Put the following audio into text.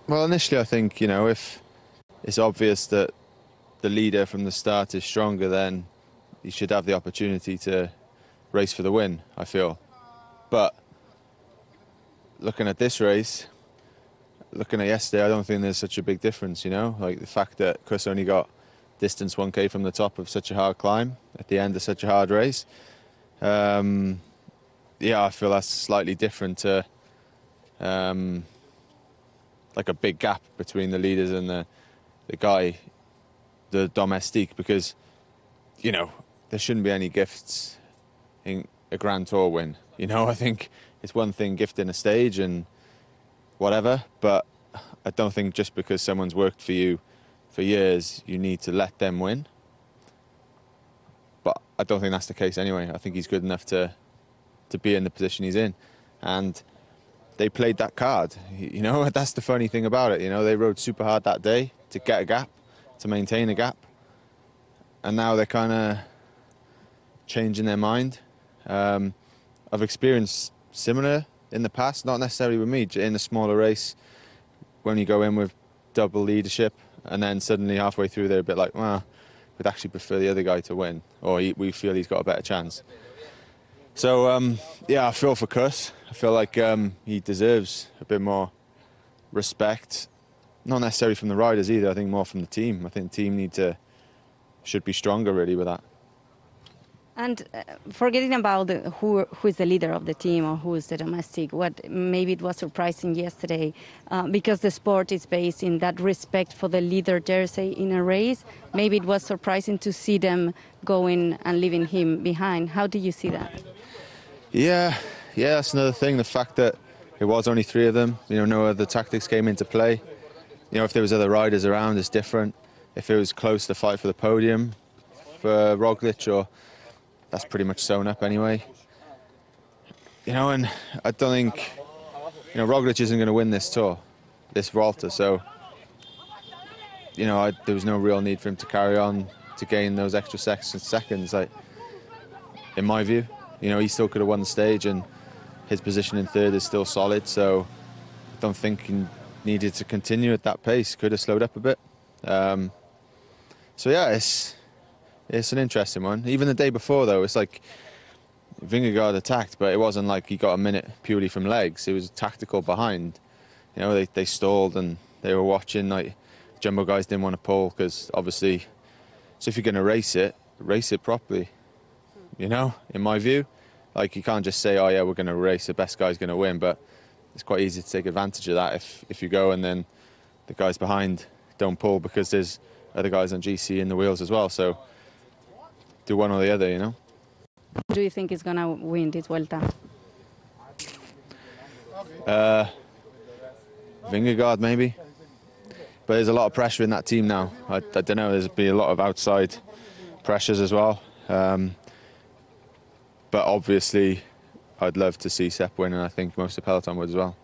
Well, initially I think, if it's obvious that the leader from the start is stronger, then he should have the opportunity to race for the win, I feel. But looking at this race, looking at yesterday, I don't think there's such a big difference, Like the fact that Kuss only got distance 1K from the top of such a hard climb at the end of such a hard race. I feel that's slightly different to like a big gap between the leaders and the guy, the domestique, because, there shouldn't be any gifts in a Grand Tour win. I think it's one thing gifting a stage and whatever, but I don't think just because someone's worked for you for years, you need to let them win. But I don't think that's the case anyway. I think he's good enough to be in the position he's in. And they played that card, that's the funny thing about it. They rode super hard that day to get a gap, to maintain a gap. And now they're kind of changing their mind. I've experienced similar in the past, not necessarily with me, in a smaller race, when you go in with double leadership and then suddenly halfway through they're a bit like, well, we'd actually prefer the other guy to win, or we feel he's got a better chance. So, I feel for Kuss. I feel like he deserves a bit more respect. Not necessarily from the riders either, I think more from the team. I think the team should be stronger really with that. And forgetting about who is the leader of the team or who is the domestic, maybe it was surprising yesterday because the sport is based in that respect for the leader there, say, in a race. Maybe it was surprising to see them going and leaving him behind. How do you see that? Yeah, that's another thing. The fact that it was only 3 of them, no other tactics came into play. If there was other riders around, it's different. If it was close to fight for the podium for Roglic, that's pretty much sewn up anyway. And I don't think, Roglic isn't going to win this tour, this Vuelta, so, there was no real need for him to carry on to gain those extra seconds, like, in my view. He still could have won the stage and his position in 3rd is still solid, so I don't think he needed to continue at that pace. Could have slowed up a bit. It's an interesting one. Even the day before, though, it's like Vingegaard attacked, but it wasn't like he got a minute purely from legs. It was tactical behind. They stalled and they were watching. Like, jumbo guys didn't want to pull because obviously, so if you're going to race it properly. In my view, like you can't just say, oh yeah, we're going to race, the best guy's going to win, but it's quite easy to take advantage of that if you go and then the guys behind don't pull because there's other guys on GC in the wheels as well. So do one or the other, Who do you think is going to win this Vuelta? Vingegaard maybe, but there's a lot of pressure in that team now. I don't know, there's been a lot of outside pressures as well. But obviously, I'd love to see Sepp win, and I think most of Peloton would as well.